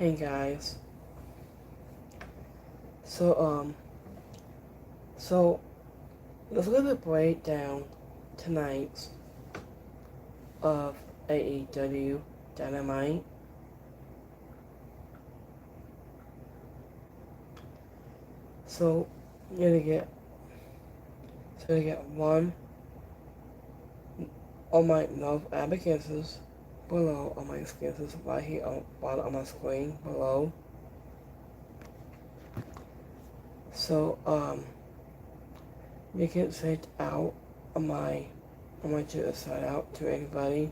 Hey guys. So um so let's look at the breakdown tonight of AEW Dynamite. So you're gonna get one on my love advocates below on my skills right here on bottom of my screen below. So you can send out on my to send out to anybody.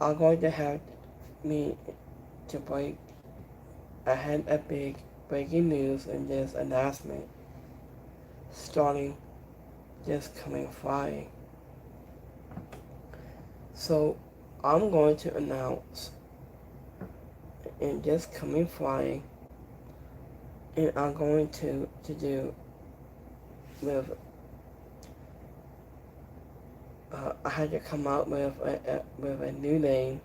I'm going to have me to break. I had a big breaking news in this announcement starting this coming Friday. So I'm going to announce in this coming Friday, and I'm going to do with I had to come out with a new name.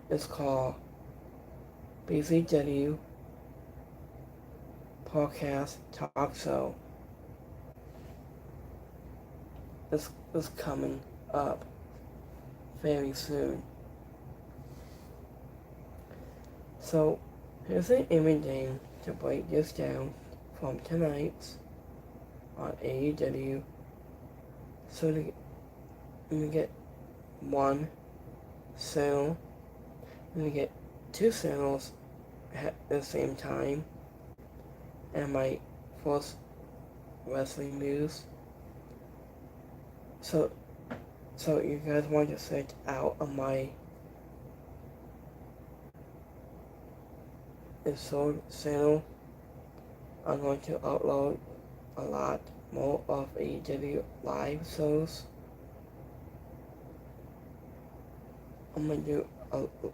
It's called BCW Podcast Talk Show. It's coming up very soon. So here's an imaging to break this down from tonight's on AEW. So to get one channel, and to get two channels at the same time, and my first wrestling news. So you guys want to search out on my Discord channel. I'm going to upload a lot more of AEW live shows. I'm going to do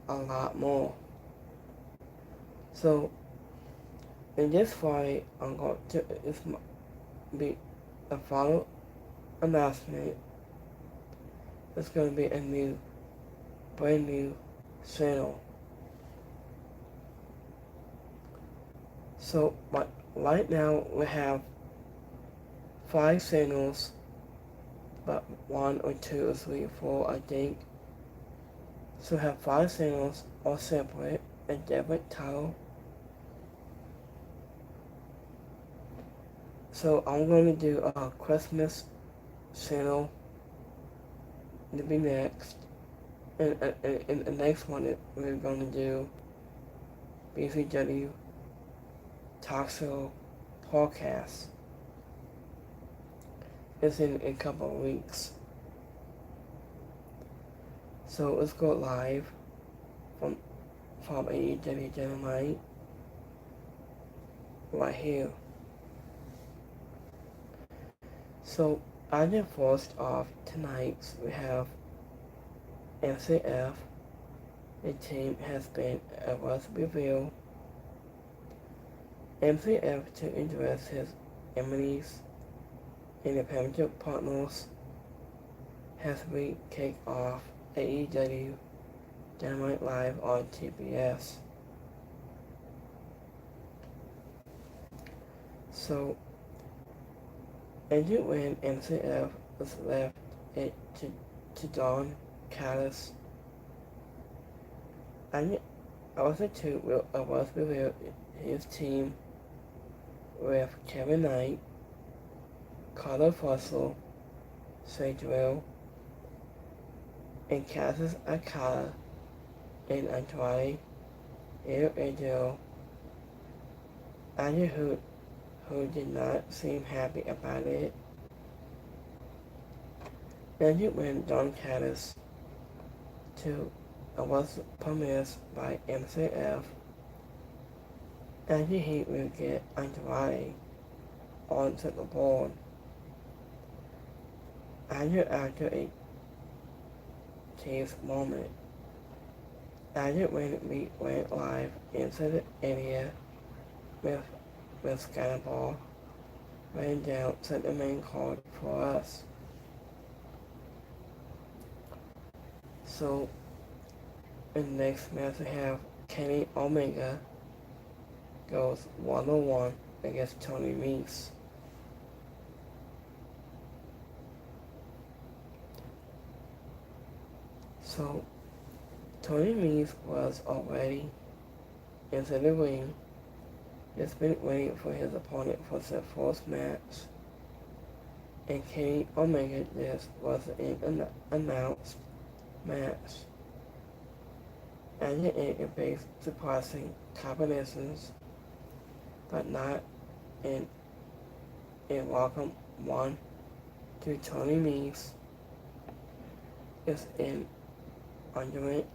a lot more. So in this Friday, I'm going to be a final announcement. It's going to be a brand new channel. So right now we have 5 channels, but 1 or 2 or 3 or 4 I think. So we have 5 channels all separate, a different title. So I'm going to do a Christmas channel to be next. And the next one we're going to do BCW Talk Show Podcast. It's in a couple of weeks. So let's go live from AEW Dynamite right here. So I did first off tonight we have MCF. The team has been was revealed. MCF to address his enemies independent partners has we kick off AEW Dynamite Live on TBS. So, and when MCF was left it to Don Callis, and also to was revealed his team with Kevin Knight, Carter Fussell, Sadrill, and Cassius Akala, and Andrade, El Andrew who did not seem happy about it. Andrew went Don Callis to was promised by MCF, and he will get Andrade onto the board. Andrew after a tease moment. Andrew when we went live into the area with Skyball ran down to the main card for us. So In the next match we have Kenny Omega goes 1-on-1 against Tony Meeks. So Tony Meeks was already into the ring. He's been waiting for his opponent for the fourth match. And Kenny Omega, this was an announced match. And it based surprising combinations, but not in welcome one to Tony Meeks is an argument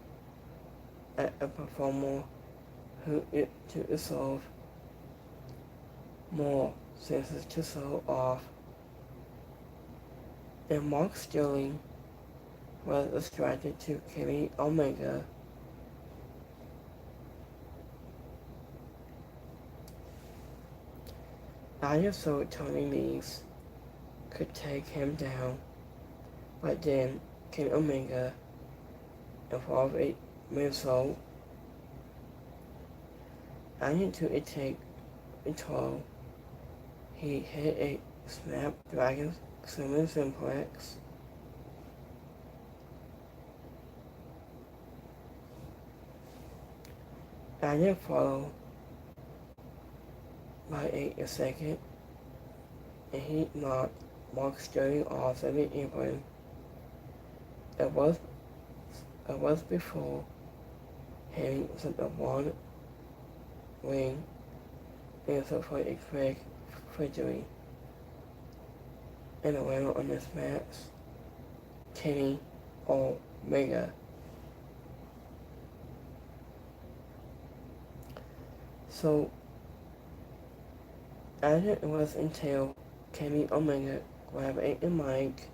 at a performer who is to solve more senses to show off. And Mark Sterling was attracted to Kenny Omega. I just thought Tony Meeks could take him down, but then Kenny Omega involved a missile. I need to take control. He hit a Snapdragon Summon Simplex. I then followed by a second, and he knocked Mark Sterling off of the apron. It was before hitting the one ring and so for a quick victory. And the winner on this match, Kenny Omega. So, as it was until Kenny Omega grabbed a mic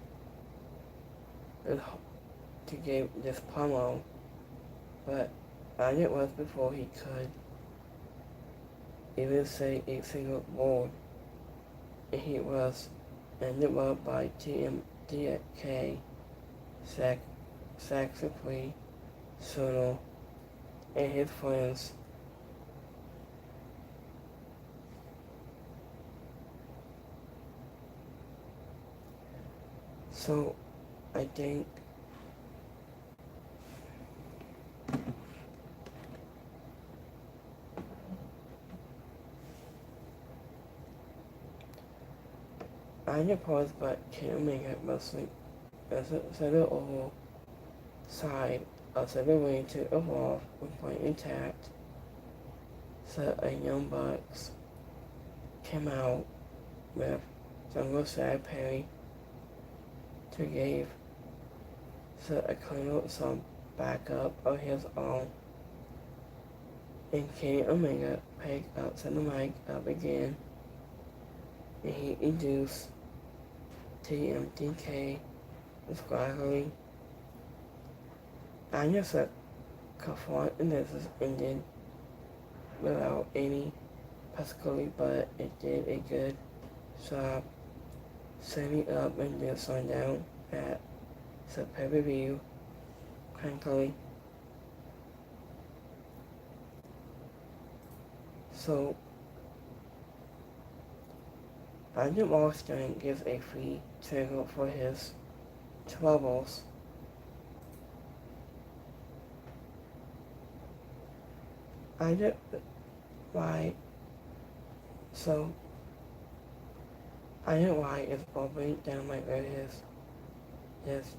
to give this promo, but as it was before he could even say a single word, and he was ended up by TMDK, Saxophone, Sono, and his friends. So, I think I suppose, but can't make it mostly as a center over side of the way to evolve with point intact. So a Young Bucks came out with Jungle Sad Perry to give a Colonel some backup of his own, and Kenny Omega picked up the mic up again, and he induced TMDK with Gregory. I just confront and this is ended without any particularly, but it did a good job setting up and then sundown at the pay-per-view, frankly. So, Brandon Wallstein gives a free trigger for his troubles. I don't why. So, I know why it's bubbling down my ears. His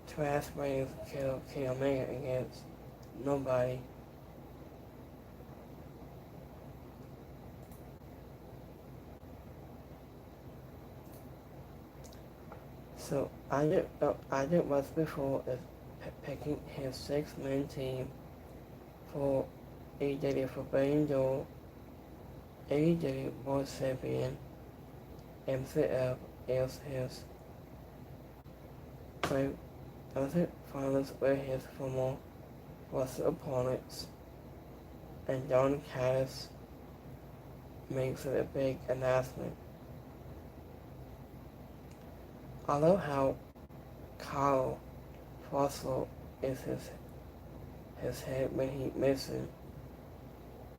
trash brains kill Kenny Omega against nobody. So I did once before is picking his 6-man team for AEW Forbidden Door, AEW World Champion, MCF is his other finals were his former wrestler opponents, and Don Callis makes it a big announcement. I love how Kyle Russell is his head when he misses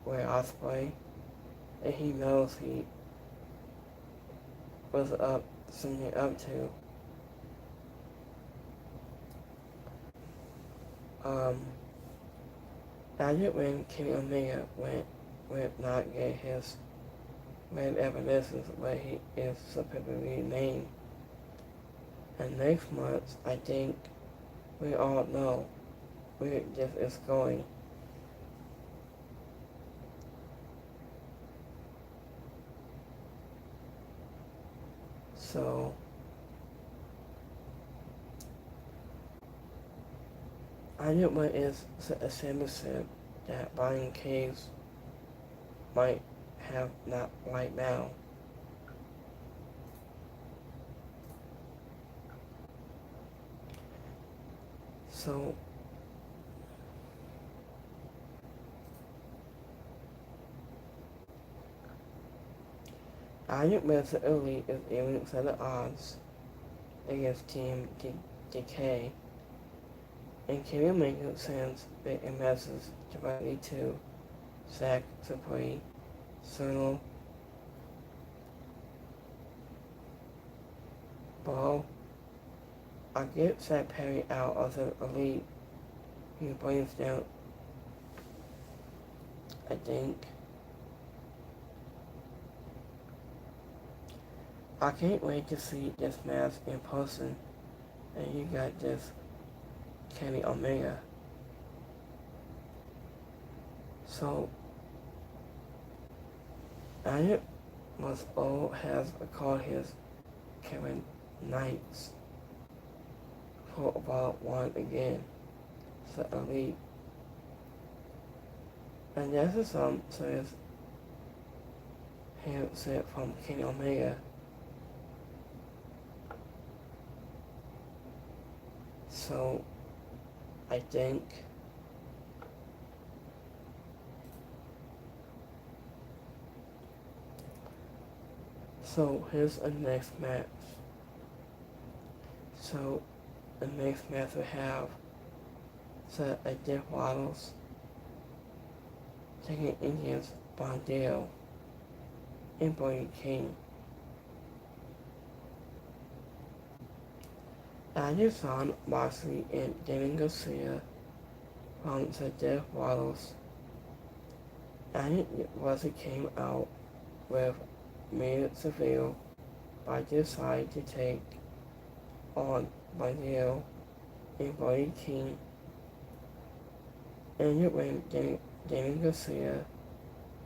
with Osprey, and he knows he was something up to. After when Kenny Omega went not get his red evanescence where he is supposed to be named. And next month, I think we all know where this is going. So, I know what is a symbolism that Brian Cage might have not right now. So, I think Mr. Elite is even set the odds against Team Decay, and Kenny Omega sends big message directly to Zack Sabre, Sonal, Ball. I get Zack Perry out of the Elite. He brings down, I think. I can't wait to see this match in person. And you got this Kenny Omega. So, I was old has called his Kevin Knights for about one again. So Elite. And this is some says him said from Kenny Omega. So I think so here's the next match. So the next match we have a Jeff Waddles taking Indians Bondale and Brody King. Anderson, Moxley, and Danny Garcia from the Jeff Waddles. And Wesley came out with Mayor Seville by deciding to take on Bondale and Brody King. And it went Danny Garcia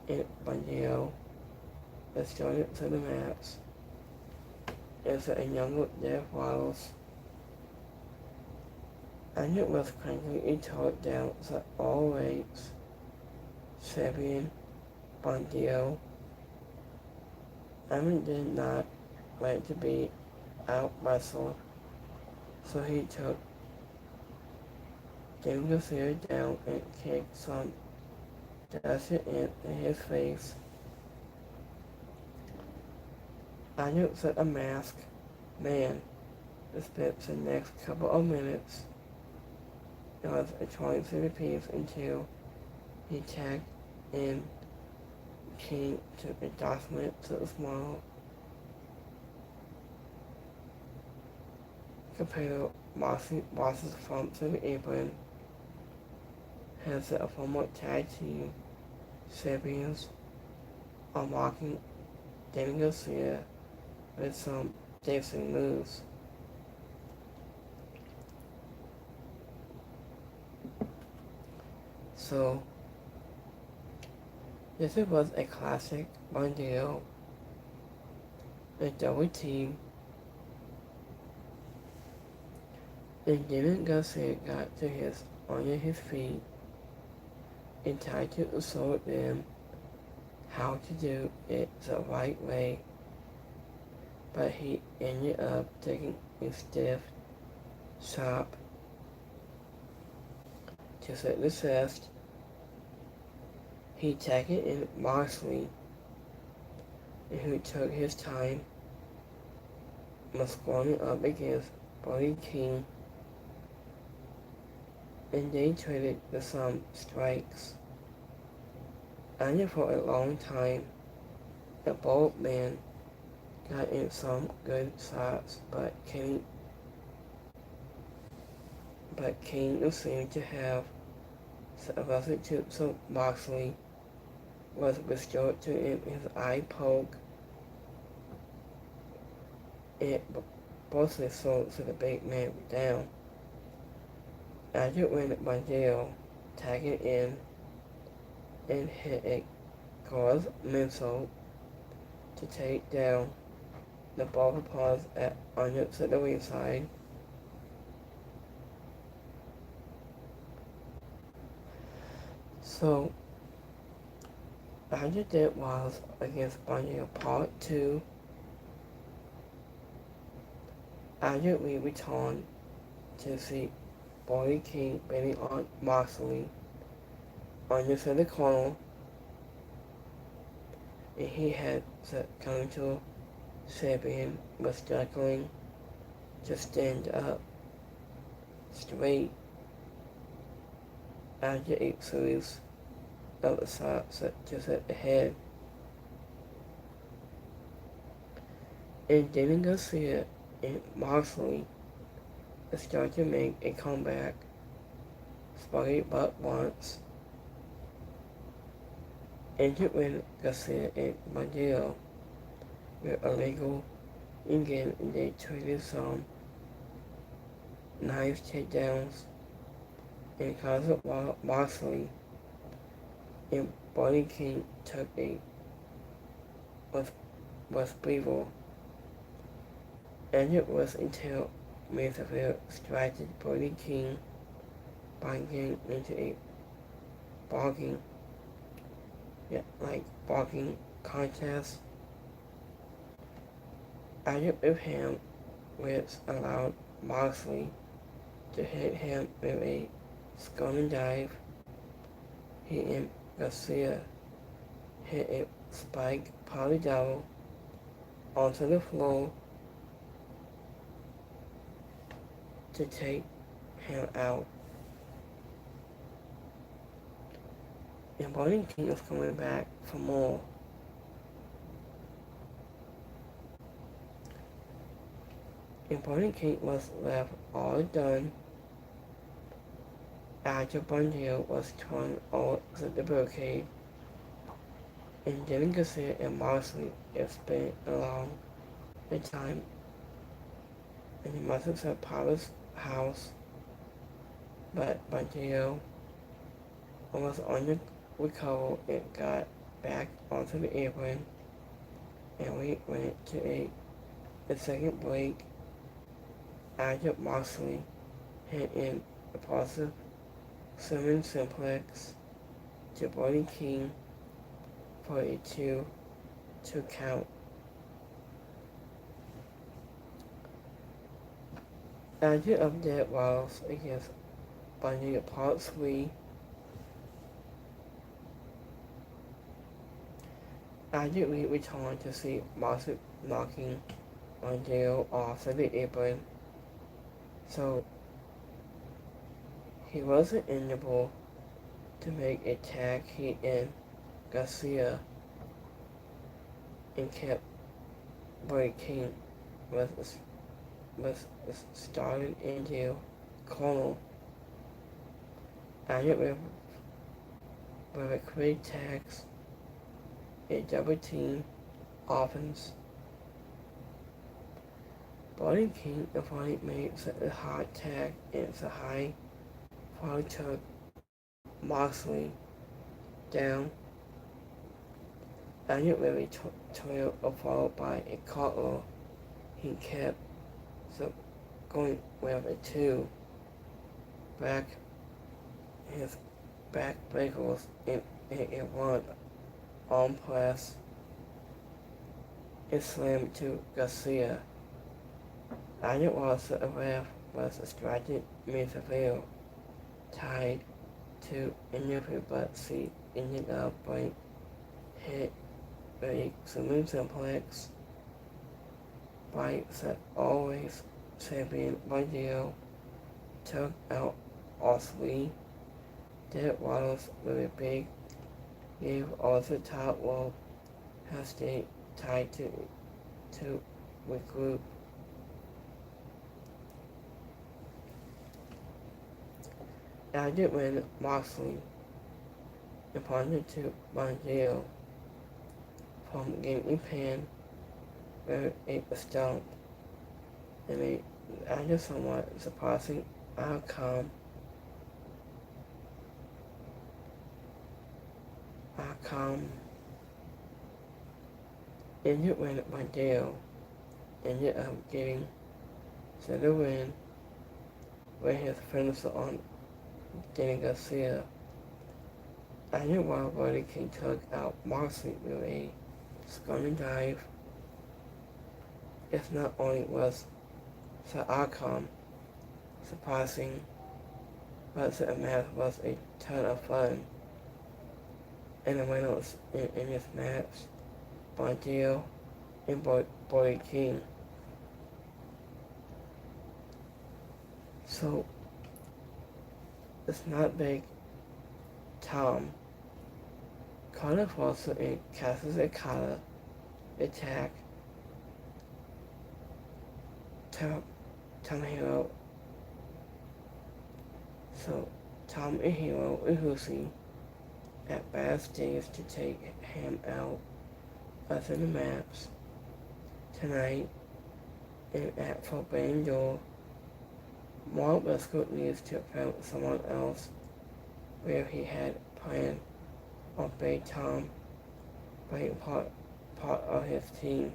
and Bondale escorted to the match as a younger Jeff Waddles. And it was quickly tore down to all weights. Sabian, Bondale, did not like to be out wrestled, so he took Danny Garcia down and kicked some dust in his face. I set a mask man to spend the next couple of minutes. It was a 20 piece until he tagged in King to endorsement to the small compared to Moss's from to the apron has a former tag team champions unlocking Danny Garcia with some dancing moves. So, this was a classic Bondale, a double team, and Danny Garcia got to under his feet and tried to show them how to do it the right way, but he ended up taking a stiff, sharp to set the test. He tagged in Moxley, who took his time, was squatting up against Brody King, and they traded the some strikes. I knew for a long time the bold man got in some good shots, King seemed to have suggested to so Moxley was restored to him his eye poke. It both his souls to the big man down. After when Bandale tagged it in and hit a cause missile to take down the ball paws at on the ringside. So after that was against Bandale Part 2. After we returned to see Bobby King betting on Moxley on the center corner, and he had the counter champion was struggling to stand up straight after a series of assaults just at the head. And then Garcia and Moxley started to make a comeback, spotted but once, and to win Garcia and Bandale were illegal again, and they traded some nice takedowns and caused Moxley and Bobby King took a was breathable, and it was until Mansfield distracted Bobby King by getting into a barking contest. After with him, which allowed Moxley to hit him with a scoring dive. He and Garcia hit a spike poly double onto the floor to take him out. And Bobby King was coming back for more. And Bobby King was left all done after Bandale was torn over the barricade, and then Garcia and Moxley spent along the time in the muscles of Paula's house, but Bandale was on the recover and got back onto the apron, and we went to the second break after Moxley hit in a positive summon simplex to Bobby King for a 2 count. After of that was against Bandale Part 3. After we returned to see Moxley knocking Bandale off of the apron, so he wasn't able to make a tag. He and Garcia and kept Bobby King was started into corner. After with a quick tags, a double team offense. Bobby King finally made a hard tag, and it's a high foul took Moxley down. After with a trail followed by a Cutler, he kept going with a 2 back his back breakers in a 1 arm press and slammed to Garcia. After was the ref was distracted Mansfield tied to injury, but she ended up by hit a saloon simplex by always champion Bandale took out all three. Dead Waddles with a big gave all the top rope has stayed tied to regroup. After when Moxley responded to Bonjeo from getting pinned where it was stumped, and after somewhat surprising outcome, ended when Bonjeo ended up getting to the win with his finisher on Danny Garcia. After while Brody King took out Moxley with a stunning dive, it not only was the outcome surprising, but the match was a ton of fun. And the winners in this match, Bonjeo and Brody King. So, it's not big Tom. Carter Foster and Cassius Okada attack Tom Hero. So, Tom and Hero Uhusi at backstage to take him out of the match tonight, and at Forbidden Door, Mark Briscoe needs to film someone else where he had planned on Big Tom being part of his team.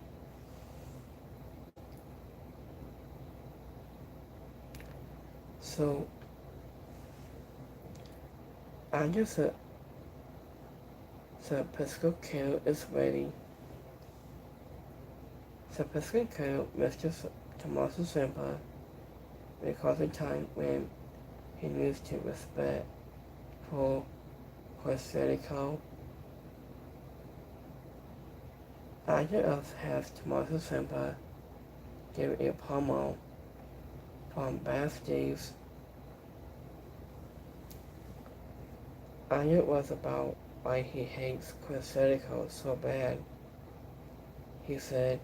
So, after the Briscoe kill is ready, the Briscoe kill Mr. Tommaso Ciampa because of time when he needs to respect for Jericho. After us has Tommaso Ciampa give a promo from backstage. Anya was about why he hates Chris Jericho so bad. He said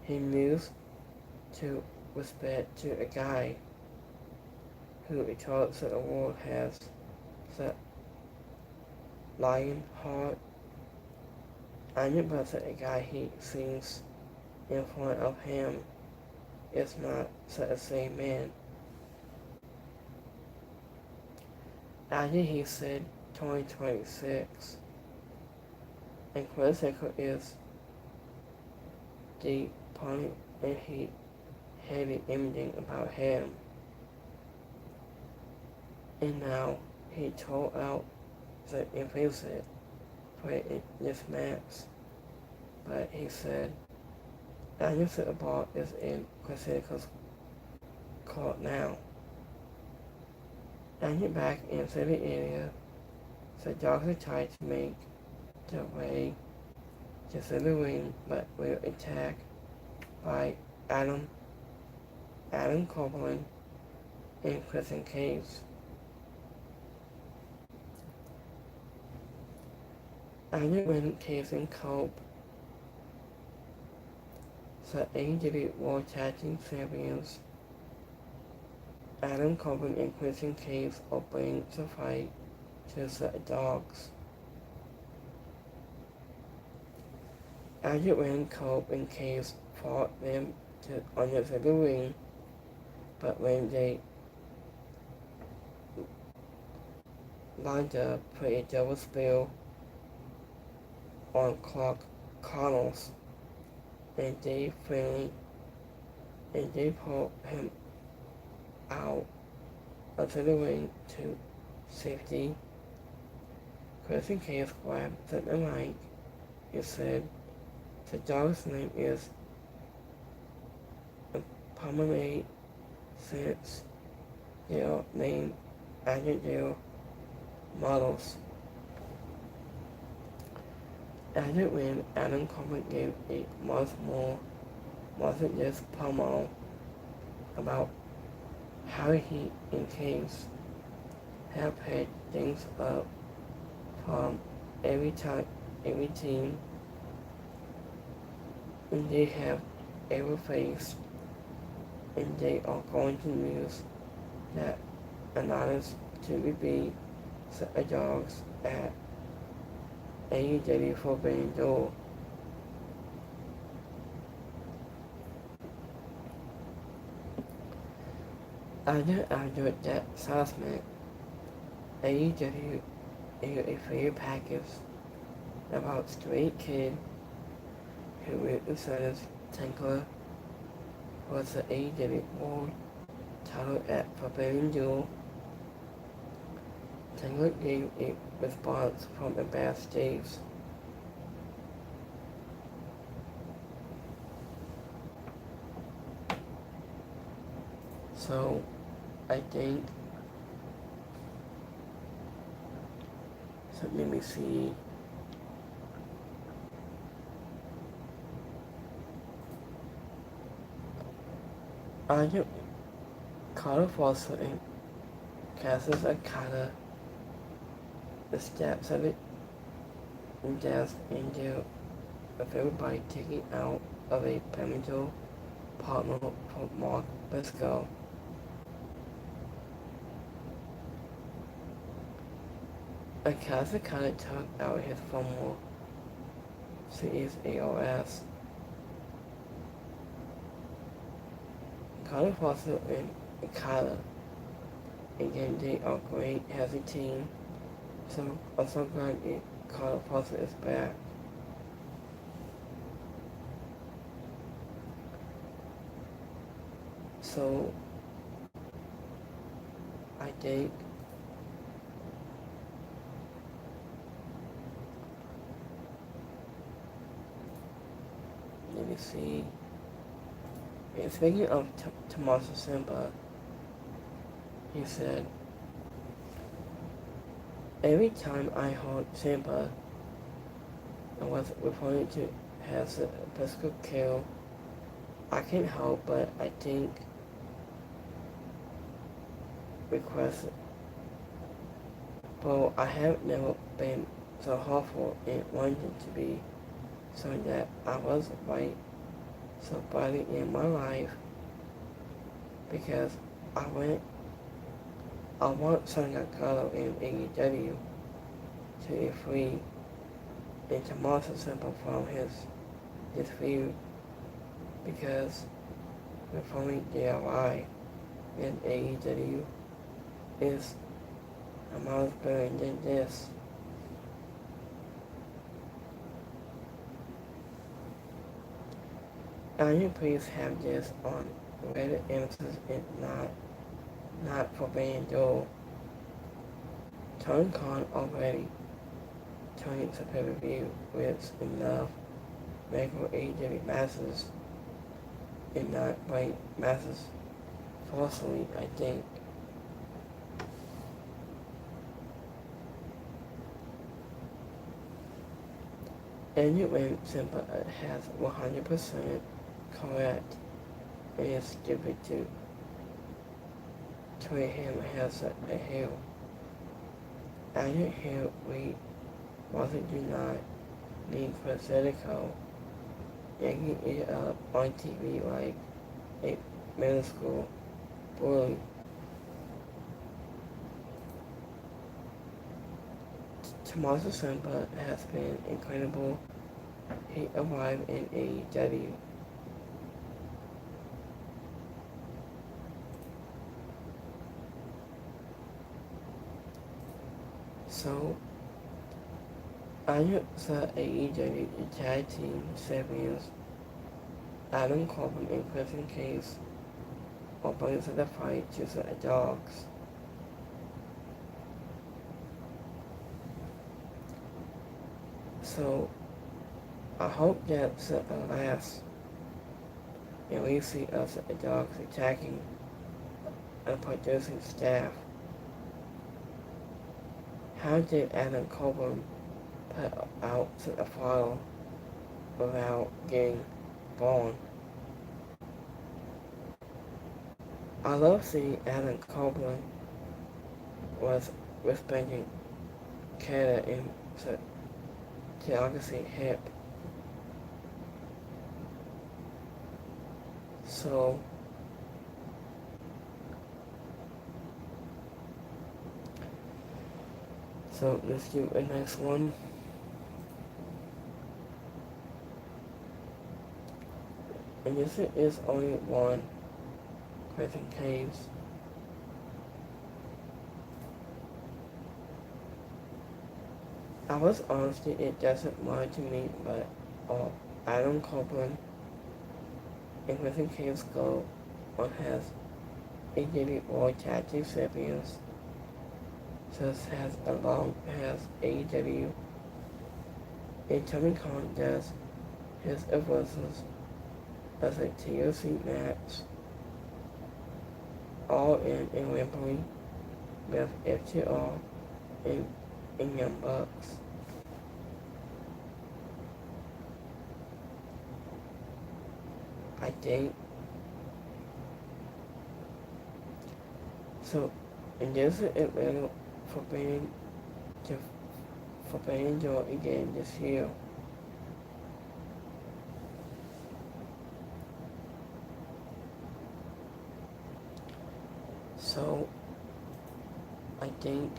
he needs to respect to a guy who tells that the world has the lion heart. Anya was a guy he sees in front of him is not the same man. After he said 2026, and Chris Jericho is the opponent, and he hated everything about him. And now he told out the implicit for this match, but he said, I knew the ball is in Chris Jericho's court now. And get back into the area, the dogs are trying to make their way to the ring, but were attacked by Adam Copeland and Christian Cage. After when Cage and Cope, the AEW World Tag Team Champions, Adam Copeland and Christian Cage will bring the fight to the dogs. After when Cope and Cage fought them under the ring, but when they lined up for a double spill on Clark Connors, and they pulled him out of the ring to safety. Christian Cage grabbed the mic and said, the dog's name is Pomade since they are named after their models. After when Adam Coleman gave a much than just promo about how he and Cage have had things up from every team and they have ever faced, and they are going to use that anonymous to be dogs at AEW Forbidden Door. After that announcement, AEW issued a video package about straight kid who represents Tankler was the AEW World title at Forbidden Door. Tankler gave a response from the backstage. So, I think, so let me see. Under Carter Foster and Cassius Okada, the steps of it, and death and deal of everybody taking out of a pivotal partner for Mark Briscoe. Cassius Okada took out his former series AOS. Carter Foster and Okada, again, they are great as a team, so I'm so glad that Carter Foster is back. So, I think let me see. And speaking of Tommaso Ciampa, he said, every time I heard Ciampa, I was reported to have a physical kill. I can't help but I think request. But I have never been so hopeful and wanted to be, so that I was right somebody in my life because I want Sonya Carlo in AEW to be free and Tommaso Ciampa from his feud because performing DIY in AEW is a miles better than this. Onion please have this on Reddit answers and not Forbidden Door. Tony Khan already turning to pay-per-view with enough regular AEW masses and not break masses falsely, I think. And you when Simba has 100% correct and is stupid to treat him as a heel. I didn't hear we wasn't do not need prosthetical yanking it up on TV like a middle school bully. Tommaso Ciampa has been incredible. He arrived in AEW. So, I saw AEW tag team champions Adam Corbin and Christian Case or brings the fight to the dogs. So, I hope that's the last and we see us at the dogs attacking and producing staff. How did Adam Coburn put out a file without getting born? I love seeing Adam Coburn was respecting Canada in geography hip. So let's do the next one. And this is only one Crescent Caves. I was honestly, it doesn't matter to me, but Adam Copeland and Crescent Caves go on has AEW World Tag Team Champions. Just has a long past AEW. And Tony Khan does his versus as a TLC match, all in Wembley with FTR and Young Bucks. I think so. And there's an Atlanta Forbidden Door again this year. So I think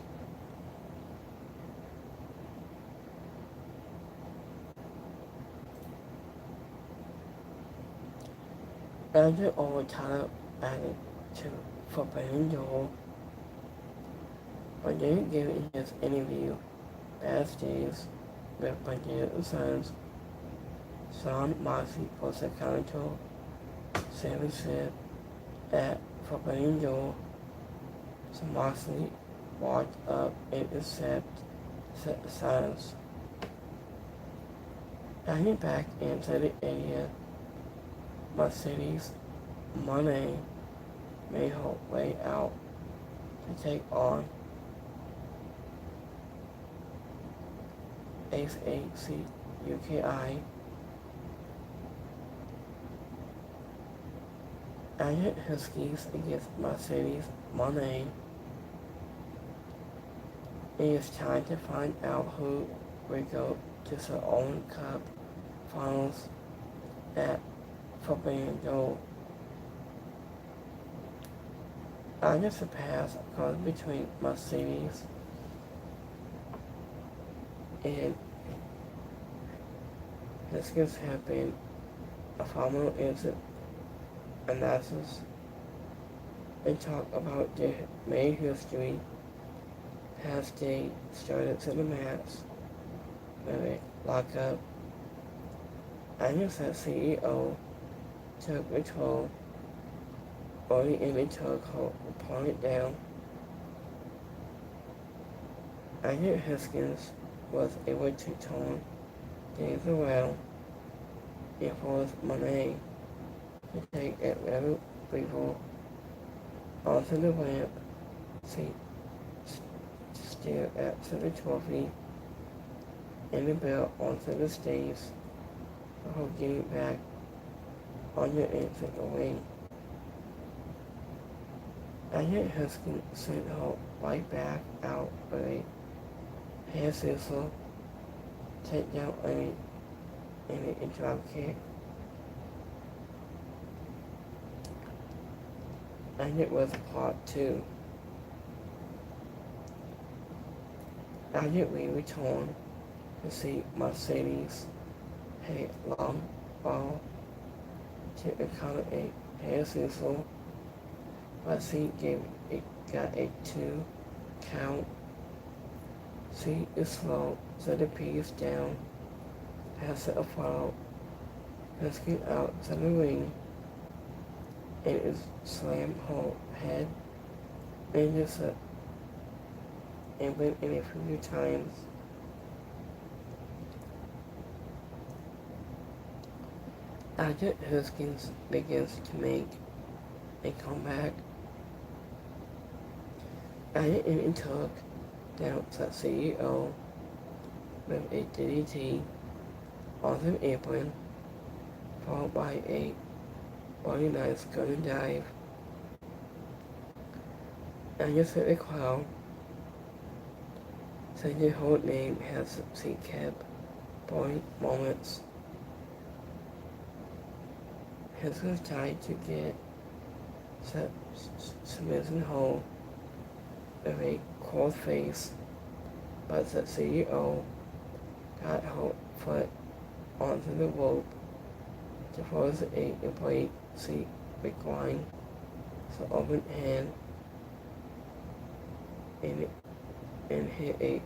Andrew Overtitle added to Forbidden Door, but then giving his interview backstage with Bandido Sons, Sean Moxley was a counter Sammy said at Forbidden Door. So Moxley walked up and set the silence. Dining back into the area, Mercedes Moné made her way out to take on SAC UKI. Agent Huskies against Mercedes Moné. It is time to find out who will go to the Owen Cup finals at Forbidden Door. Under the pass goes between Mercedes and Huskies have been a formal analysis and talk about their main history as they started to the match with a lockup. Agnes' CEO took control early in the took her opponent down. Agent Huskins was able to turn things around and force Monet to take a level people onto the ramp, stare at the trophy and the belt onto the stage before getting back on your exit ring. Agent Huskins sent her right back out with a hair scissor, takedown and a drop kick. And it was part 2. Agent we returned to see Mercedes hit long ball to accommodate hair scissor, but she got a 2 count. She is slow, so the piece down, pass it a follow, let's get out to the ring. It is slammed her head and just and went in a few times. Agent Huskins begins to make a comeback. Agent even took down the CEO with a DDT on the apron, followed by a body nice gun and dive. Agent hit the crowd Said your whole name has kept boring moments. His was tried to get Smith Hole with a cold face, but the CEO got her foot onto the rope to force a employee seat recline, so open hand and hit a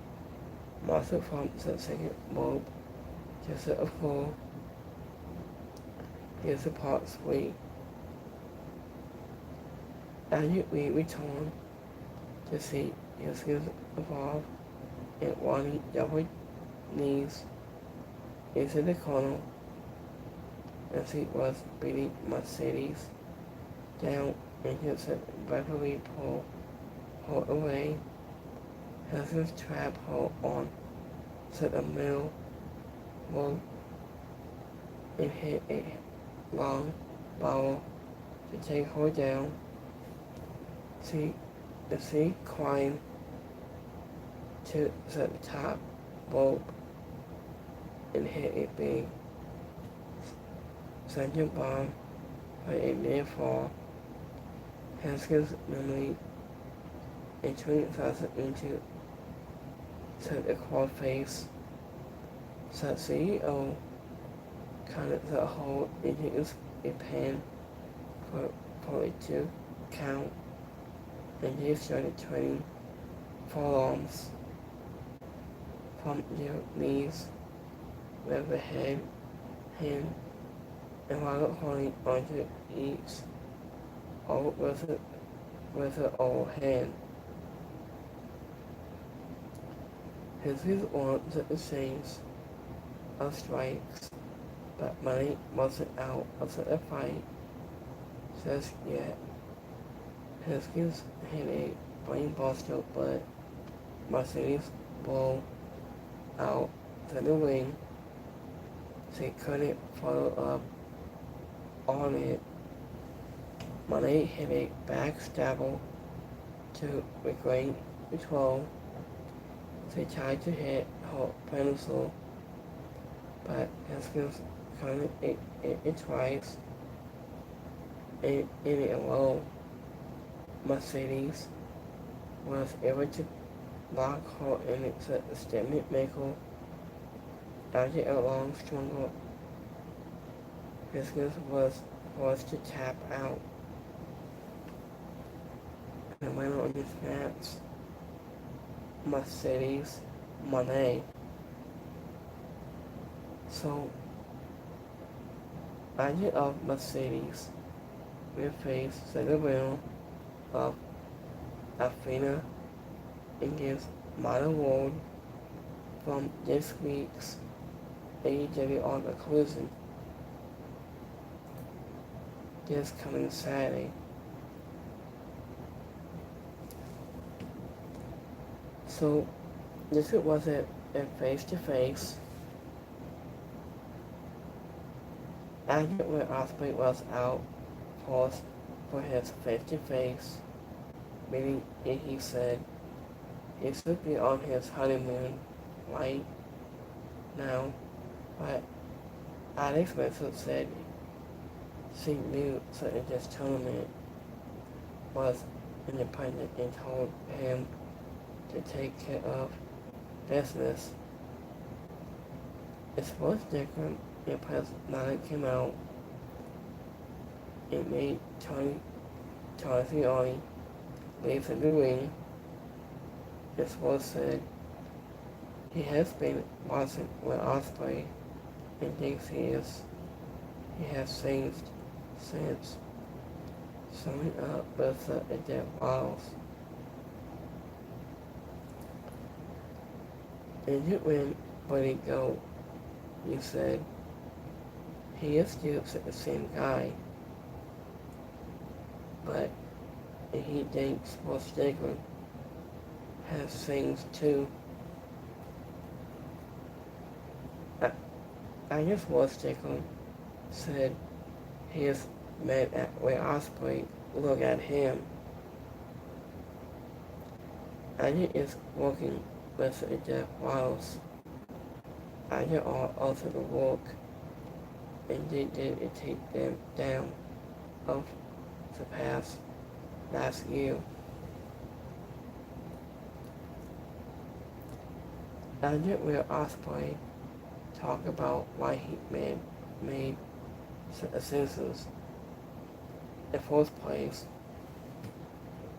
muscle from the second rope to the floor. Here's the part 3. As we return to see his skills evolve and wanting double knees into the corner as he was beating Mercedes down into the referee pull her away. Husband's trap her on the middle rope and hit a long ball to take her down. She climbed to the top rope and hit a big center bomb for a near fall. Haskins memory and turning faster into the claw face. The CEO counted the hole into a pan for a 2 count, and they started turning forearms from their knees with the hand, and while holding onto each, all with her old hand. His wants the exchange of strikes, but money wasn't out of the fight just yet. Haskins hit a brain buster, but Mercedes blew out to the ring. She couldn't follow up on it. Money hit a backstabber to regain control. She tried to hit her pencil, but Haskins counted it twice in a row. Mercedes was able to lock her in a statement maker. After a long struggle, Haskins was forced to tap out. The winner of this match, Mercedes Moné. So, after of Mercedes, we face the winner of Athena against Modern World from this week's AEW on the Collision this coming Saturday. So this was a face-to-face. After when Osprey was out paused for his face-to-face meeting, he said he should be on his honeymoon right now, but Alex Mitchell said she knew that this tournament was independent and told him to take care of business. It was different because Nana came out and made Tony Fiori leave the ring. This was said he has been watching with Osprey and thinks he has changed since summing up with the Adept Bottles. And you win, where he go? You said he is still the same guy, but he thinks Stigler has things too. I guess Stigler said he is mad at where Osprey look at him. Anya is working with the death walls. I did all also the work, and they did it take them down of the past last year. I did Will Ospreay talk about why he made the Simpsons in the first place.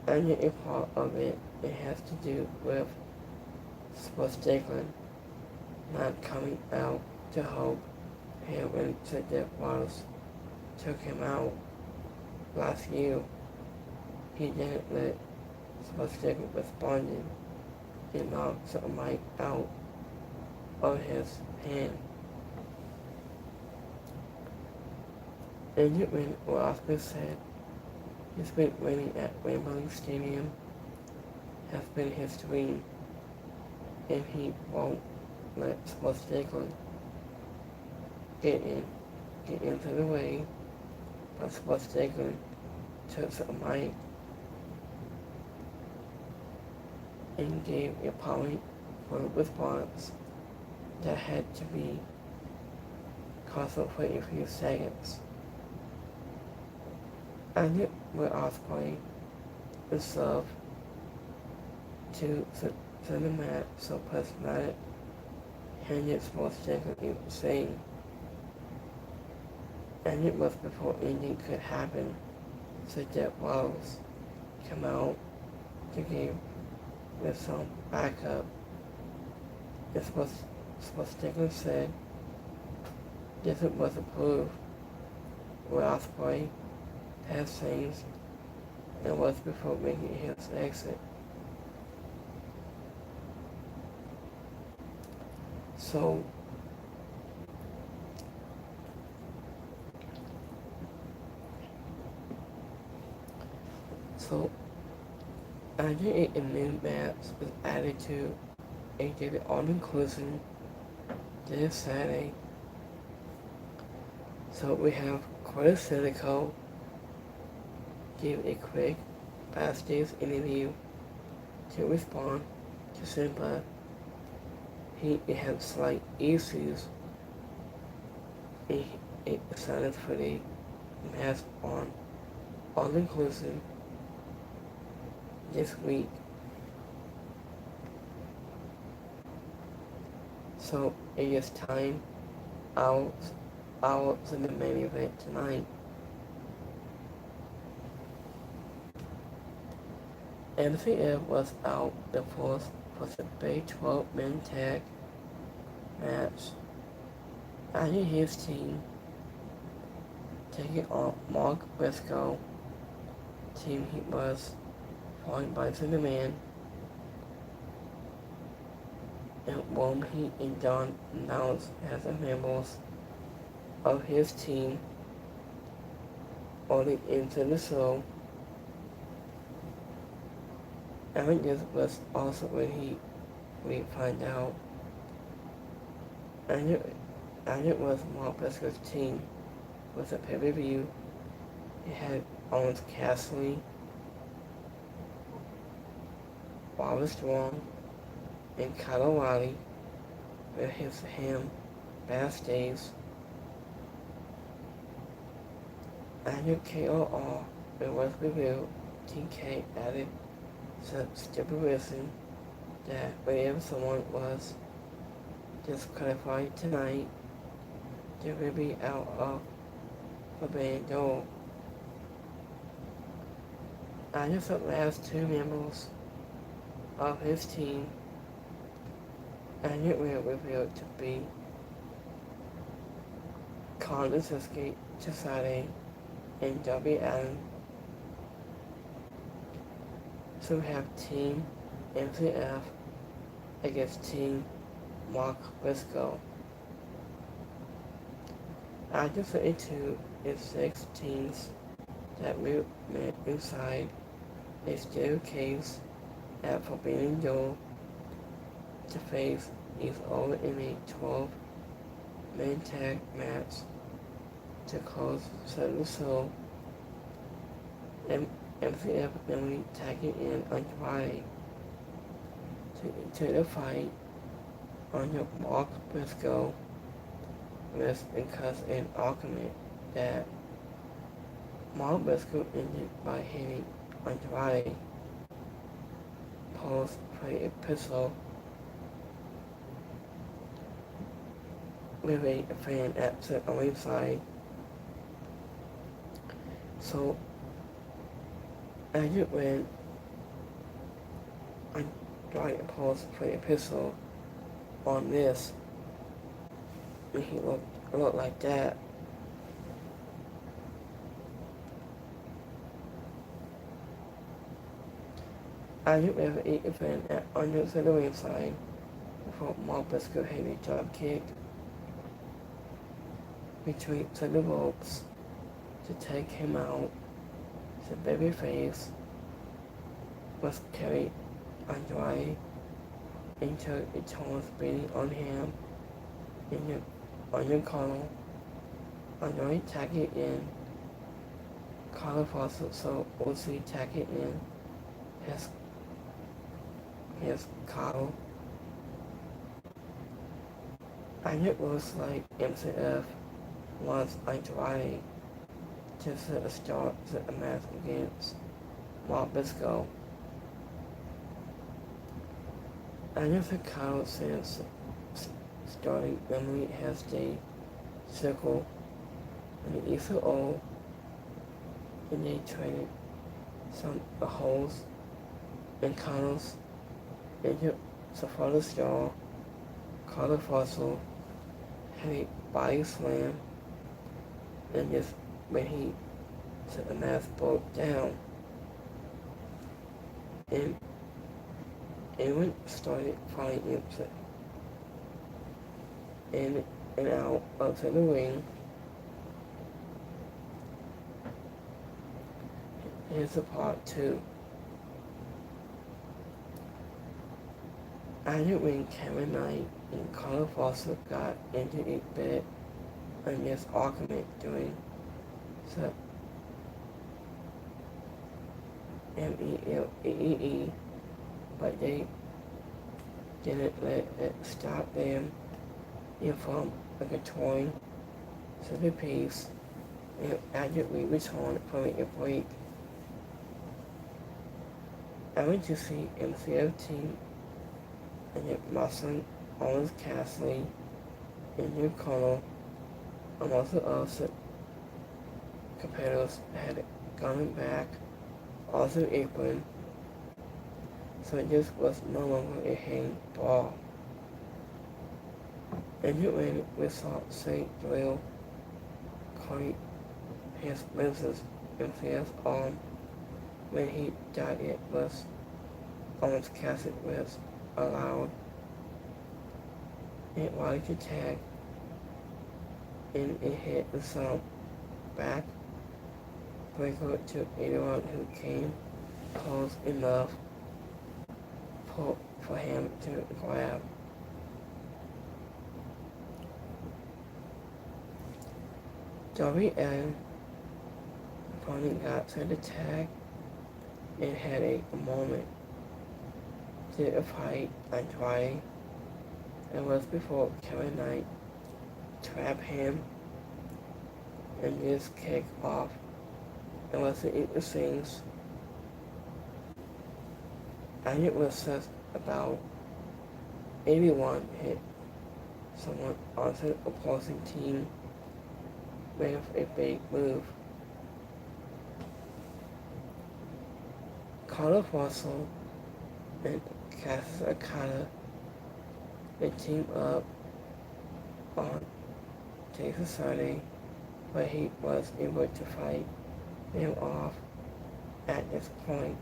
And a part of it has to do with Sports Strickland not coming out to help him when the Death Waters took him out last year. He didn't let Sports Strickland respond and knocked the mic out of his hand. And when Oscar said he's been winning at Wembley Stadium has been his dream, and he won't let Sports Strickland get into the way, but Sports Strickland took the mic and gave a point for a response that had to be concentrated for a few seconds. And it will Ospreay itself to cinematic so personality handed Sports Strickland saying, and it was before anything could happen, so that Wallace come out to give with some backup. This was Strickland said this was approved where Ospreay had things and was before making his exit. So I think a new match was added to AEW All-Inclusive this Saturday. So we have Chris Jericho give a quick backstage interview to respond to Simba. He had slight issues. He decided for the match on All-Inclusive this week. So it is time out in the main event tonight. MCF was out the fourth for the Big 12-man tag match. And his team taking on Mark Briscoe. Team he was joined by Cinnamon and Worm Heat and Don announced as the members of his team only into the show. And this was also when we find out and it was Mark Briscoe's team with a pay-per-view. It had Owens Cassidy, Bobby Strong, and Kyle O'Reilly with him backstage. Under KOR, it was revealed TK added some stipulation that whenever someone was disqualified tonight, they will be out of the band door. Under the last two members of his team, and it will revealed to be Conor Cesare and Darby Allin. So we have Team MCF against Team Mark Briscoe. After 32 is 6 teams that met inside a steel case at Forbidden Door to face each other in a 12-man tag match to close the show. MCF will be tagging in on Friday to the fight under Mark Briscoe was because an argument that Mark Briscoe ended by hitting Andrade posed for the epistle with a fan absent on ringside. So as it went, Andrade posed for the epistle on this, and he looked like that. I didn't ever eat a fan at under the ringside before Mark Briscoe hit a drop kick between the ropes to take him out. The babyface was carried Andrade into the tones beating on him in the corner. Andrade tagged it in. Carlo Fawcett so Ozzy tagged it in. His Carlo. And it was like MCF was Andrade to start the match against Mark Briscoe. And if the Carlo since starting Emily has the circle and the ECO, and they traded some holes and Carlos into Safaro's jaw. Carlo Fossil had a body slam, and just when he set the mask broke down, and everyone started fighting in and out of the ring. Here's a part 2. After when Kevin Knight and Carlo Fawcett got into a bit on this argument during the MELEE, but they didn't let it stop them from controlling the piece and after we returned from a break. I went to see MCF team and the Muslim Owens Cassidy and New Colonel, and most of the competitors had gone back off the apron, so this was no longer a hang brawl. And when we saw St. Drill carry his Mrs. MCF's arm when he died, it was Owens Cassidy was allowed it wanted to tag and it hit the sub back breaker to anyone who came close enough for him to grab. Darby and opponent got to the tag and had a moment to fight Andrade. It was before Kevin Knight trapped him and just kicked off. It was the things, and it was just about 81 hit someone on the opposing team with a big move. Carlo Fossil and Cassius Okada, they teamed up on Jason Sunday, but he was able to fight him off at this point.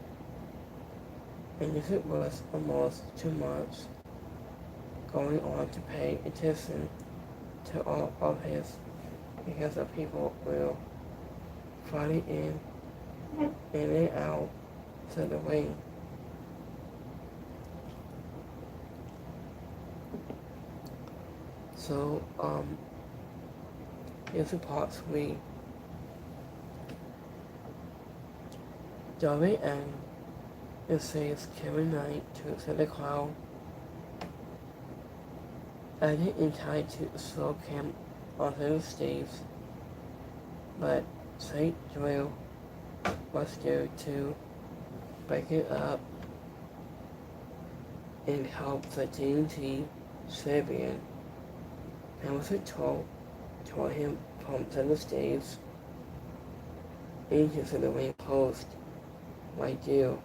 And this was almost 2 months going on to pay attention to all of his, because the people will fighting in and out to the ring. So, here's the part 3. Darby and it says Kevin Knight to the crowd I didn't try to slow him on those staves, but St. Drill was there to break it up and help the TNT Serbian. Hamilton tore him from the staves into the ring post right there.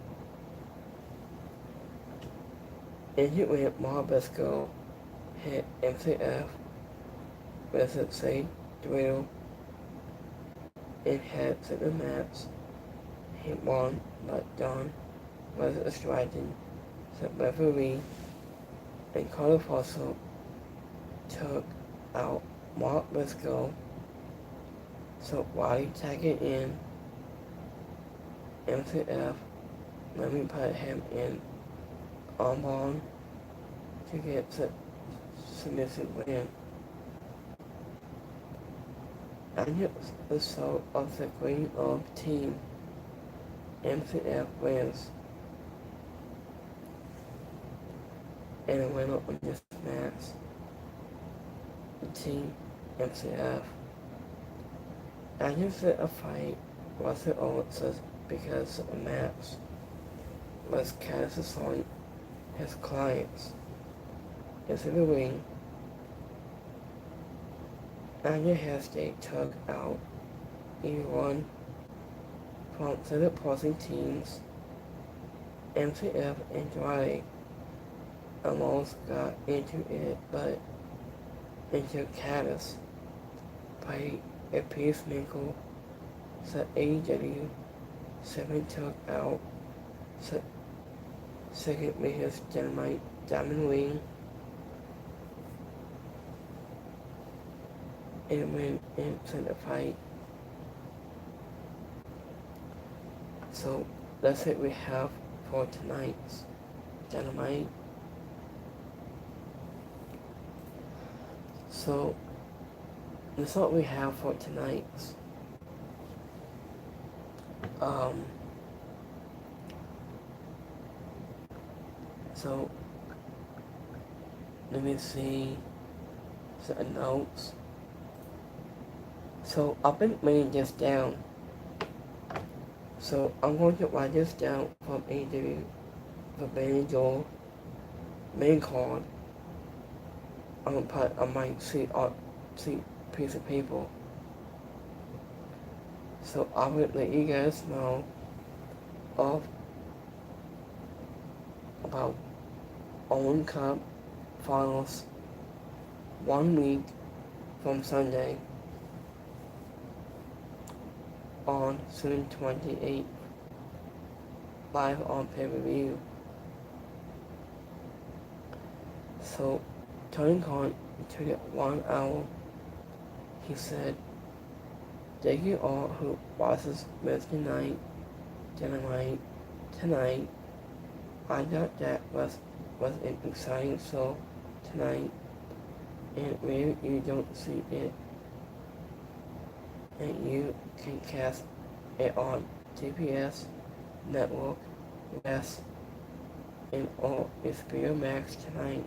And it went Marbisco hit MCF with a side drill and had to the match. He won, but Don was distracted. The referee and Carlos Fosso took out Mark Briscoe, so Roddy tagged in MCF. Let me put him in armband to get the submissive win. And it was the result of the Green Orb team. MCF wins. And a winner on this match. The team MCF. After a fight was also because the match was catastrophic. His clients into the ring. Anya Hasty took out E1 from the opposing teams. MCF and Dry almost got into it, but into Caddis by a peacemaker. The AEW 7 took out the second biggest Dynamite Diamond Ring and went into the fight. So that's it we have for tonight's Dynamite. So that's what we have for tonight's so let me see the notes. So I've been writing this down. So I'm going to write this down from AEW, the Benny Joel main card. I'm going to put on my seat piece of paper. So I will let you guys know of about Owen Cup finals 1 week from Sunday on June 28th, live on pay-per-view. So Tony Khan took it 1 hour. He said, "Thank you all who watches Wednesday night Dynamite tonight. I thought that was an exciting show tonight, and maybe you don't see it, and you can catch it on TBS Network West and or HBO Max tonight."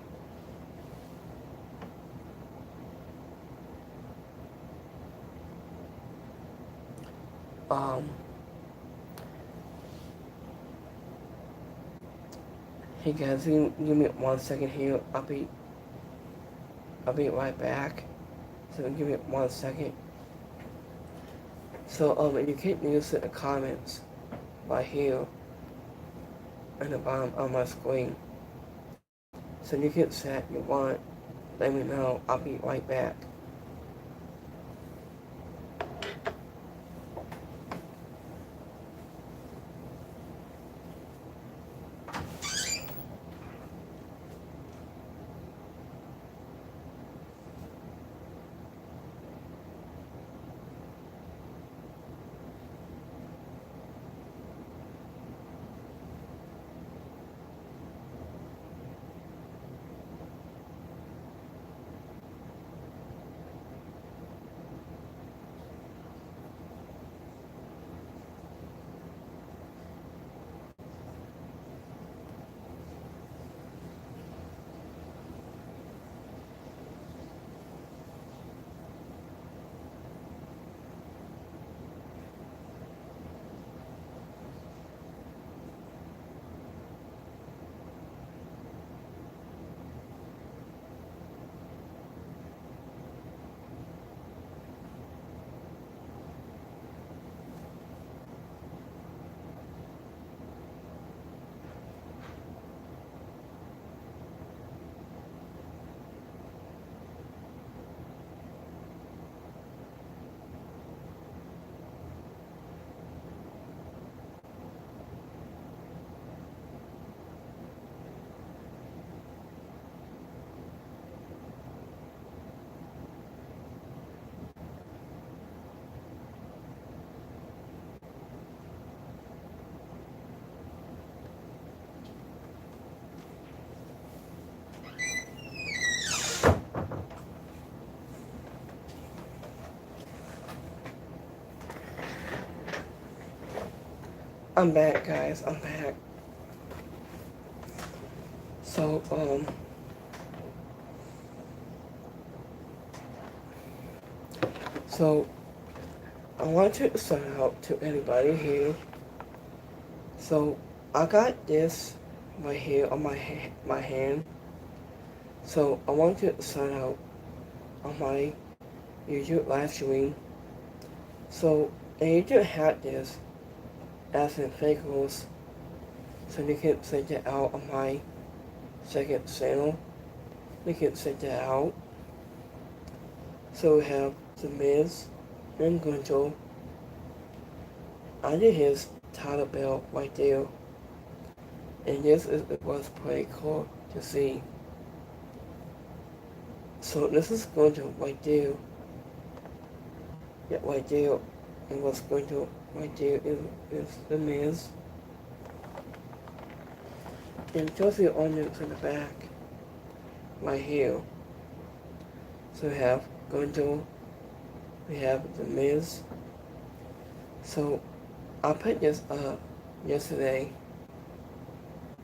Hey guys, give me 1 second here. I'll be right back. So give me 1 second. So you can use the comments right here at the bottom of my screen. So you can say you want. Let me know. I'll be right back. I'm back, guys. I'm back. So, so I want to send out to anybody here. So I got this right here on my hand. So I want to sign out on my YouTube live stream. So and you have this as in figures, so you can send it out on my second channel. You can send it out. So we have The Miz and Gunjo under his title belt right there. And it was pretty cool to see. So this is Gunjo right there. Yeah, right there. And what's going to right there is The Miz. And shows the audience in the back right here. So we have Gunjo, we have The Miz. So I put this up yesterday.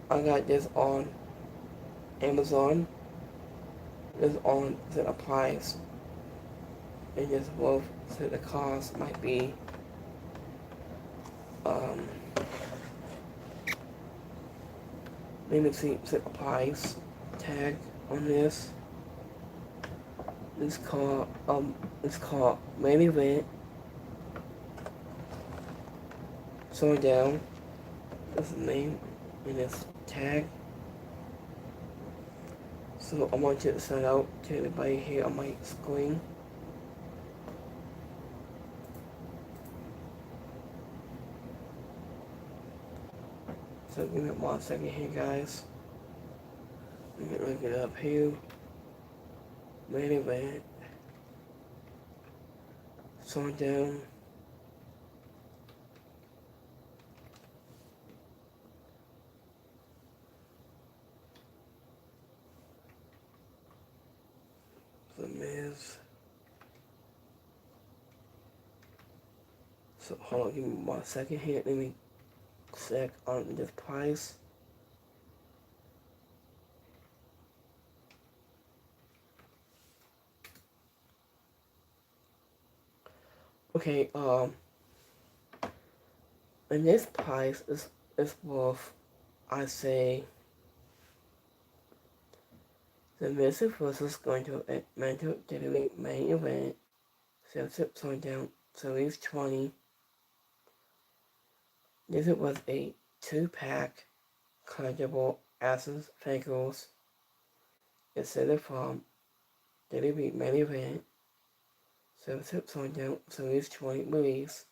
I got this on Amazon. This on the price. And this worth so the cost might be let me see the price tag on this. It's called Main Event. So down. This is the name in this tag. So I want you to send out to everybody here on my screen. So give me 1 second here, guys. Let me look it up here. Main Event. So down. The Miz. So hold on, give me 1 second here. Let me check on this price. Okay, and this price is worth, I say, the Miz versus going to a mental daily main event. Championship down Series 20. This was a 2-pack collectible Essence Figures. Instead from Daily main event. Championship down Series 20 release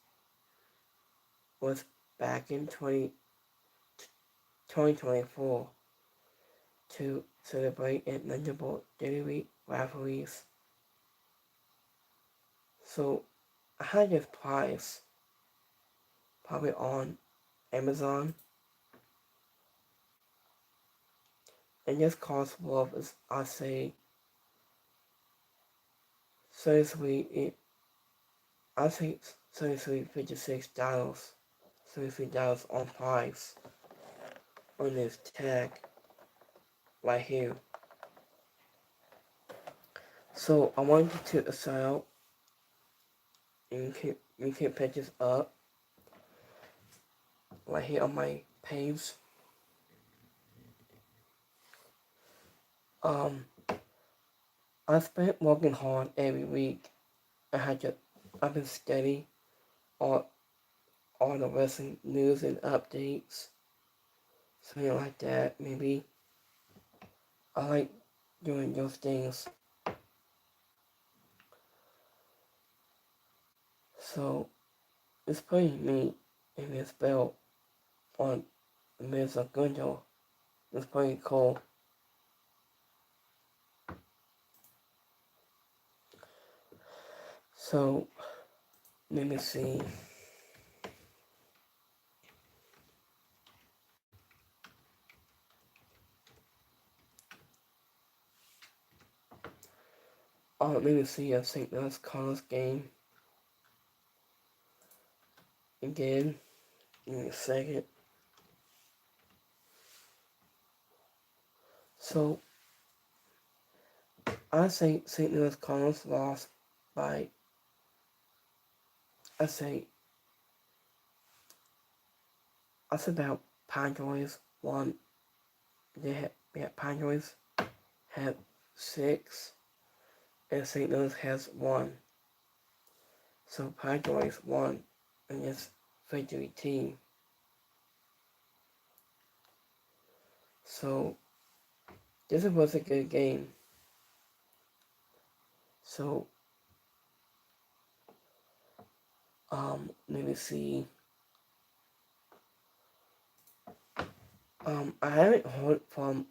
was back in 2024 to celebrate and memorable Daily rivalries. So I had this price probably on Amazon, and this cost was, I say, seriously, I think seriously $56, $33 on price on this tag right here. So I wanted to sign out, and you can pick this up right here on my page. I spent working hard every week. I've been steady on all the wrestling news and updates, something like that. Maybe I like doing those things. So it's pretty neat in this belt on the Miz Gundo. It's pretty cool. So let me see. Let me see. I think that's Connor's game again. Give me a second. So, I say St. Louis Cardinals lost by, I say about Padres won. Padres had 6, and St. Louis has 1. So Padres won against victory team. So this was a good game. So let me see. I haven't heard from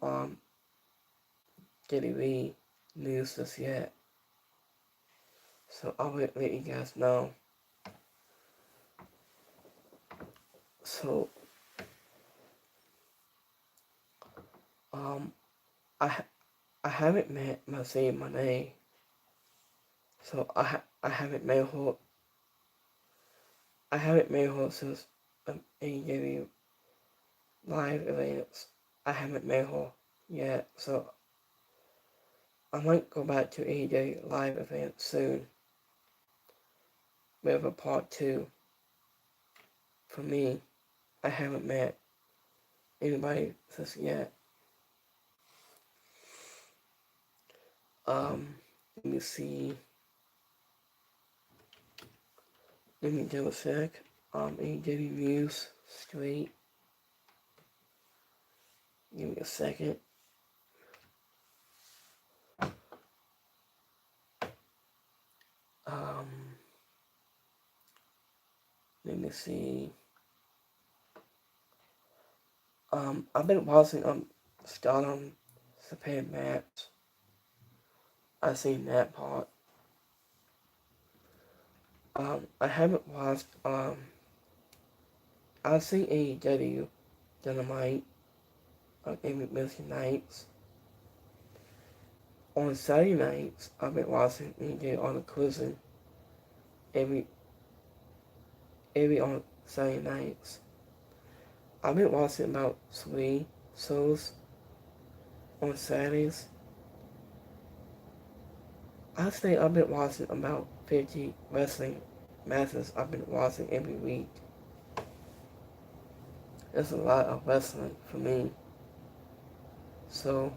WWE news just yet. So I will let you guys know. So I haven't met Monet. So I haven't met her. I haven't met her since AEW live events. I haven't met her yet. So I might go back to AEW live event soon with a part 2. For me, I haven't met anybody just yet. Let me see. Let me double check. AEW news straight. Give me a second. Let me see. I've been watching Stardom Japan match. I've seen that part. I haven't watched I've seen AEW Dynamite on AEW nights. On Saturday nights, I've been watching AEW on the cruising every on Saturday nights. I've been watching about 3 shows on Saturdays. I'd say I've been watching about 50 wrestling matches I've been watching every week. There's a lot of wrestling for me. So,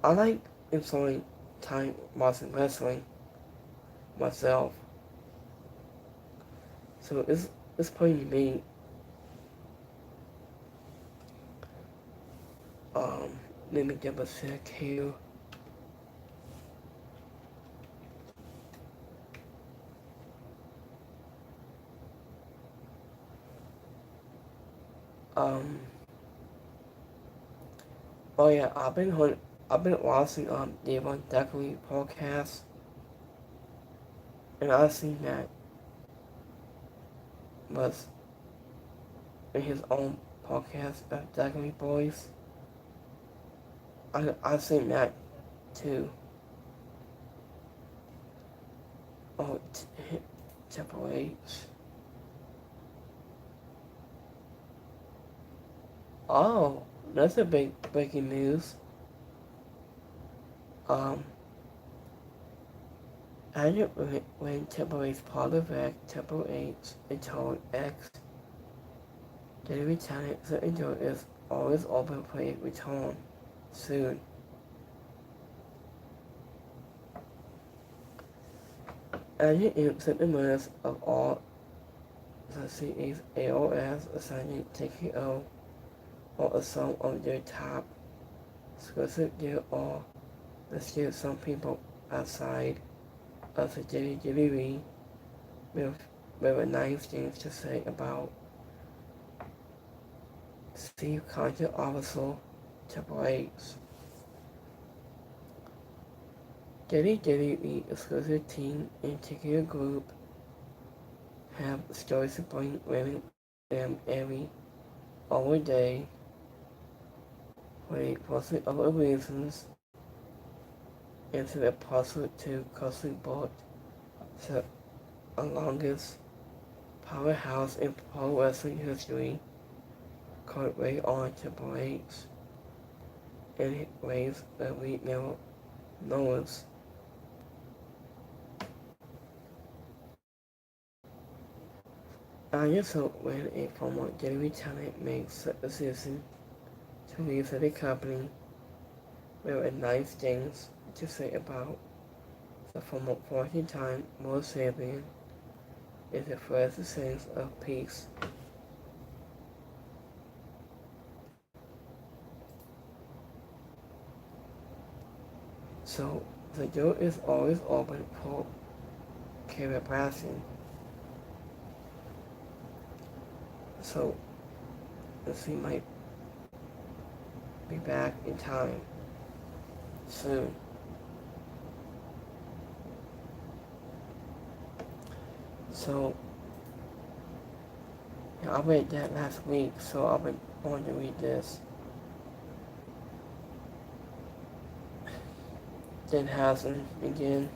I like enjoying time watching wrestling myself. So, it's pretty neat. Let me double check here. Oh yeah, I've been watching the One Decory podcast, and I've seen that was in his own podcast, Decory Boys. I've seen that too. Oh, Triple H. Oh, that's a big breaking news. I didn't when Triple H quarterback Triple H and told X that the returning the injury is always open for a return soon. And he answered the minutes of all the CE's AOS assigning TKO or some of their top exclusive deal or let's get some people outside of the WWE with a nice things to say about Steve Content Officer Triple H. WWE exclusive team and TKO group have stories to bring women them every other day for a pursuit of reasons and to the pursuit to closely board the longest powerhouse in pro wrestling history could weigh on Triple H in ways that we never noticed. I just hope when a former Jeremy talent makes a decision to leave the company, there are nice things to say about the former 14-time world champion is the first sense of peace. So the door is always open for Kevin Braston. So he might be back in time soon. So I read that last week, so I've been going to read this. Danhausen again.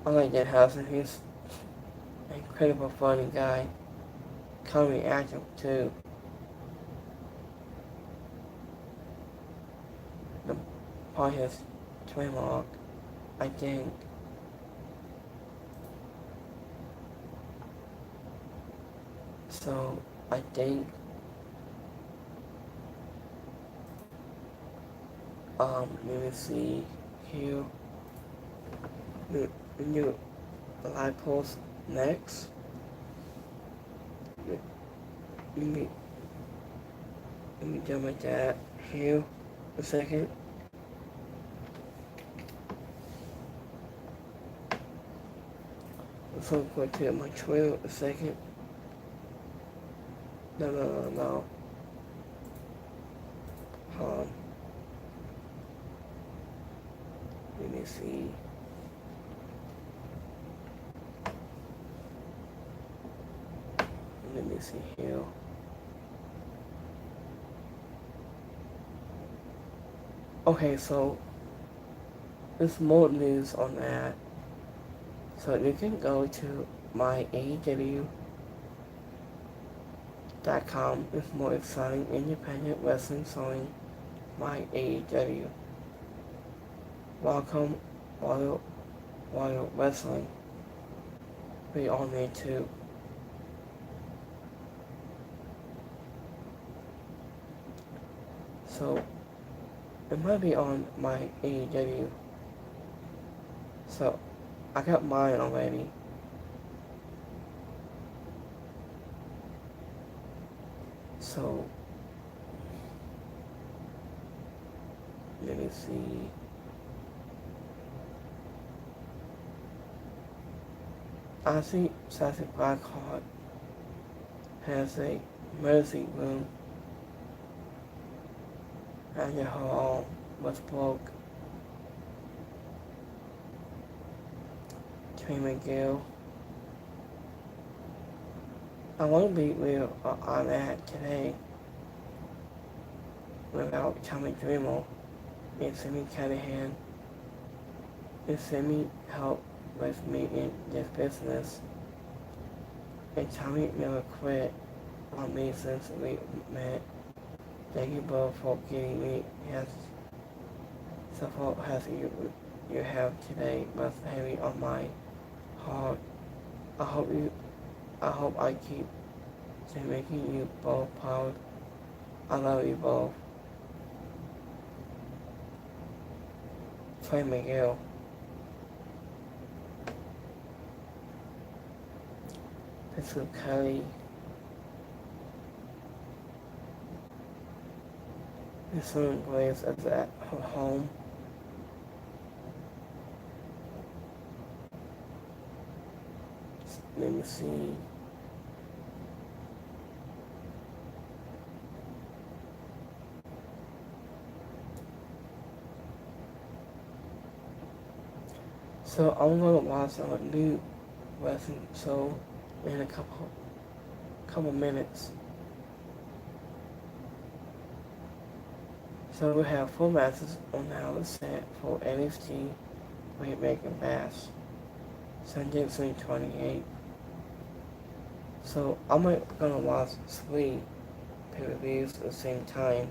I like Danhausen. He's an incredible funny guy. Comedy actor too. The part his trademark, I think. So I think let me see here. We do a live post next. Let me jump at that here a second. So go to my trail a second. No. Let me see. Let me see here. Okay, so there's more news on that. So you can go to my AEW.com. It's more exciting independent wrestling showing my AEW. Welcome, Royal Wrestling. Be on there too. So it might be on my AEW. So I got mine already. So let me see. I see Sassy Blackheart has a mercy room and her arm was broke. Trey McGill. I want to be real on that today without Tommy Dreamer and Sammy Callahan. And Sammy helped with me in this business. And Tommy never quit on me since we met. Thank you both for giving me his support as you have today was heavy on my heart. I hope I keep making you both proud. I love you both. Trey McGill. This is Kelly. This one Graves is at her home. Let me see. So I'm gonna watch a new wrestling show in a couple minutes. So we have 4 matches on our set for NXT Weight Making Bash. Sunday, June 28th. So I'm gonna watch 3 pay-per-views at the same time.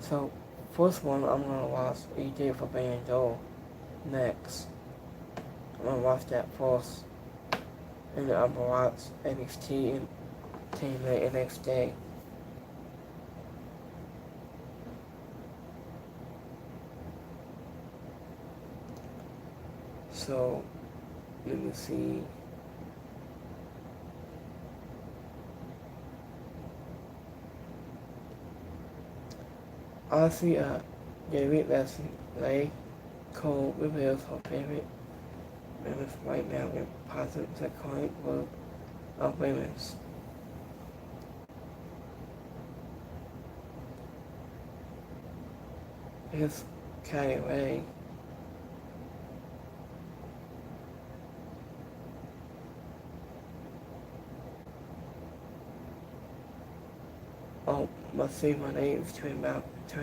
So first one I'm gonna watch AJ for Bando next. I'm gonna watch that first. And then I'm gonna watch NXT and Entertainment the next day. So let me see. Honestly, David Leslie Lay Cole reveals her favorite women's right now in positive iconic group of women's. Here's Kylie Ray. Oh, must see my name is between about 2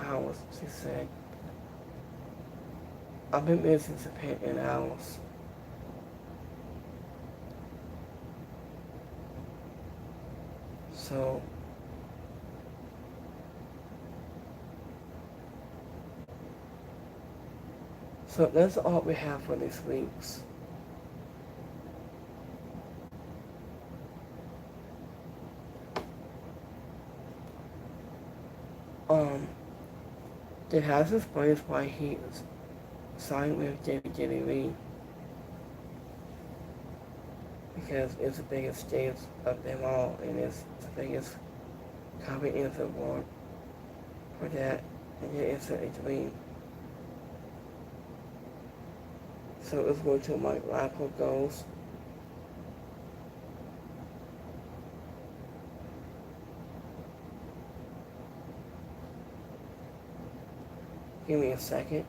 hours, she said. I've been missing Japan in hours. So that's all we have for this week's. It has explained why he signed with WWE. Because it's the biggest stage of them all, and it's the biggest comprehensive award for that, and yet it's a dream. So let's go to my rifle goals. Give me a second.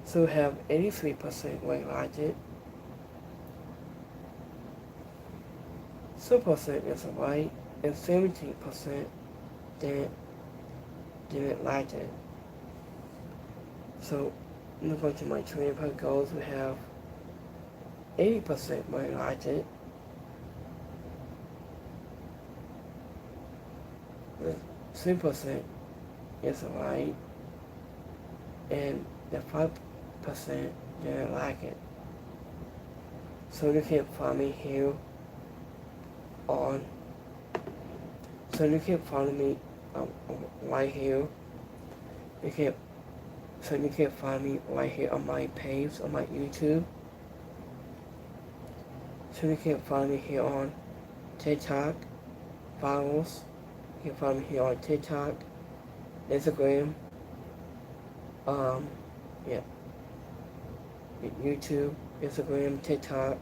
So we have 83% weight logic. 2% is right, and 17% didn't like it. So I'm going to go to my training per goals. We have 80% weight logic. 3% is right, and the 5% didn't like it. So you can find me here on. So you can follow me right here. You can find me right here on my page on my YouTube. So you can find me here on TikTok, follows. You can find me here on TikTok, Instagram, yeah, YouTube, Instagram, TikTok.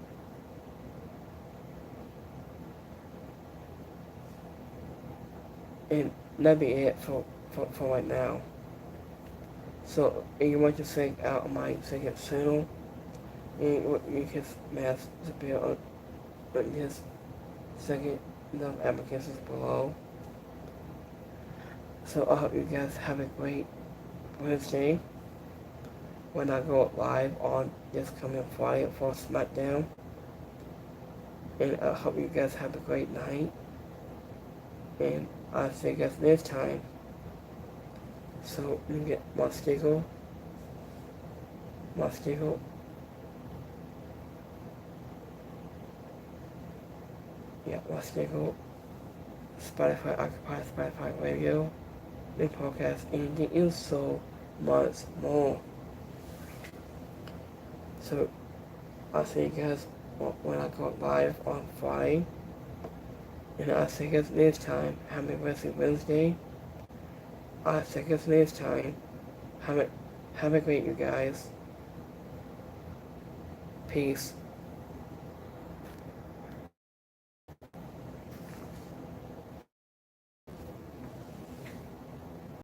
And that'd be it for right now. So if you want to check out my second channel, and you can smash the bell on this second applications below. So I hope you guys have a great Wednesday when I go live on this coming Friday for SmackDown. And I hope you guys have a great night. And I'll see you guys next time. So let me get my sticker. Yeah, my sticker. Spotify, Occupy, Spotify Radio, and podcast, and there is so much more. So I'll see you guys when I go live on Friday. And I'll see you guys next time. Happy Wednesday. I'll see you guys next time. Have a great you guys. Peace.